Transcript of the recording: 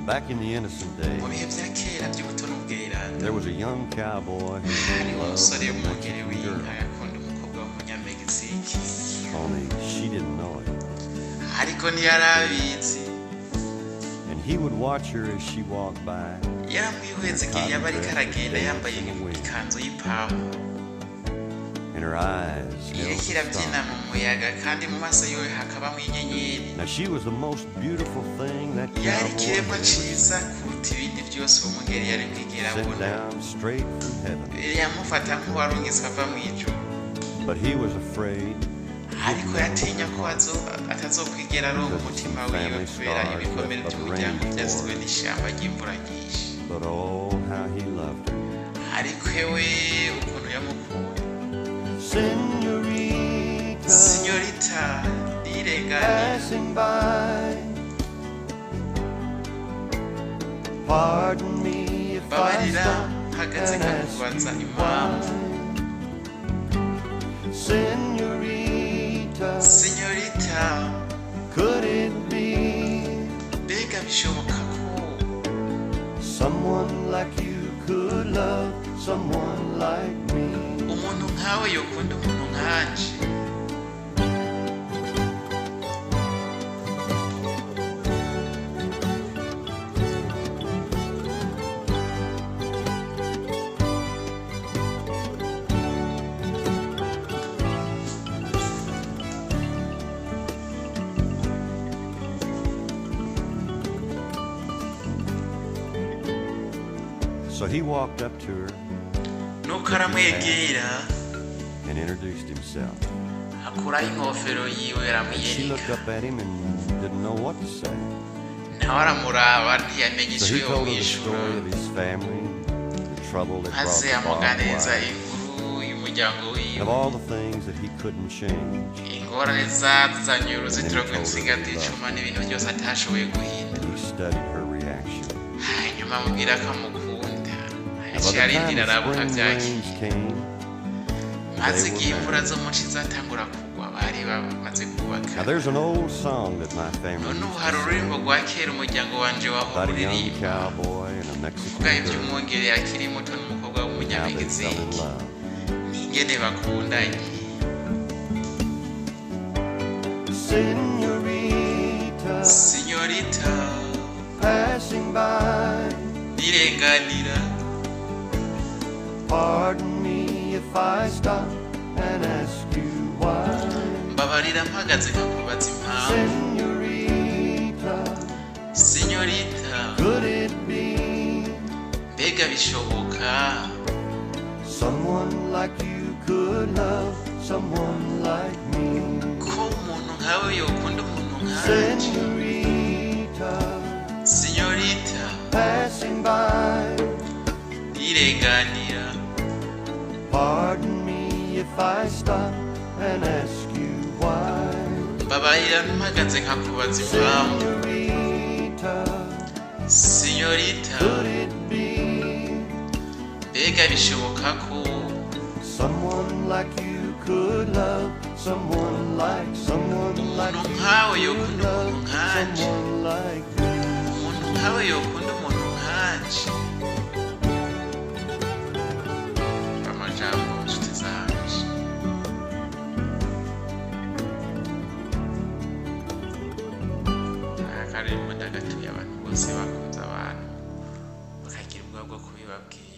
Back in the innocent days, mu bihe bya kera by'ubuto n'ubweranda there was a young cowboy who hariho loved umusore a w'umwungere Mexican w'inka girl, yakunda umukobwa w'umunyamegiziki only she didn't know it. ariko ntiyari abizi And he would watch her as she walked by, yaramwihweza igihe yaba ariko aragenda yambaye ikanzu y'ipamu and her eyes held iriko the irabyina stars. mu muyaga kandi mu maso yiwe hakabamo inyenyeri Now she was the most beautiful thing that yari cowboy ikiremwa had ever ciza kuruta ibindi byose uwo mungeri yari kwigera sent abona down straight from heaven. yamufata nk'uwarungitswe ava mu ijuru But he was afraid ariko yatinya ko atazokwigera aronka umutima wiwe kubera ibikomere by'umuryango byasizwe n'ishyamba ry'imvura nyinshi but oh, how he loved her. ariko ewe ukuntu yamukunda Senorita, sinyorita ntirengane passing by. Pardon me if I mbabarira stop mpagaze and ask nkakubaza you impamvu why. Senorita, sinyorita could it be mbega bishoboka ko someone like you could love someone like me? umuntu nkawe yokunda umuntu nkanje So he walked up to her nuko aramwegera and introduced himself. akuraho inkofero yiwe And she looked aramwiyereka up at him and didn't know what to say. nawe aramuraba ntiyamenye So icyo he told her the yomwishura story of his family, the trouble that brought maze the barbed amuganiriza wire, inkuru y'umuryango and of wiwe all the things that he couldn't change. ingorane zazanye uruzitiro rw'insinga z'icuma n'ibintu byose atashoboye guhindura He studied her reaction. hanyuma amubwira ko amukunda Now, by yaciye the time arindira the arabuka spring byakira rains came, maze they igihe were imvura married. zo mu ci zatangura kugwa bari bamaze kubaka Now there's an old song that my family none ubu used hari to ururirimbo sing rwa kera umuryango wanje wahora about a young uririmba cowboy and a uvuga Mexican girl, iby'umwongere akiri muto n'umukobwa how they fell in w'umunyamegiziki love. n'ingene bakundanye Senorita, sinyorita passing by, nirenganira pardon me if I stop and ask you why. mbabarira mpagaze nkakubaza impamvu Senorita, sinyorita could it be mbega bishoboka someone like you could love someone like me? ko umuntu nkawe yokunda umuntu nkanje Senorita, sinyorita passing by, nirenganira pardon me if I stop and ask you why. mbabarira mpagaze nkakubaza impamvu Senorita, sinyorita could it be mbega bishoboka ko someone like you could love someone like umuntu nkawe you yokunda love umuntu nkanje someone like me? umuntu nkawe yokunda umuntu nkanje amajambo nshuti zanje aka karirimbo ndagatuye abantu bose bakunze abantu bakagira ubwoba bwo kubibabwira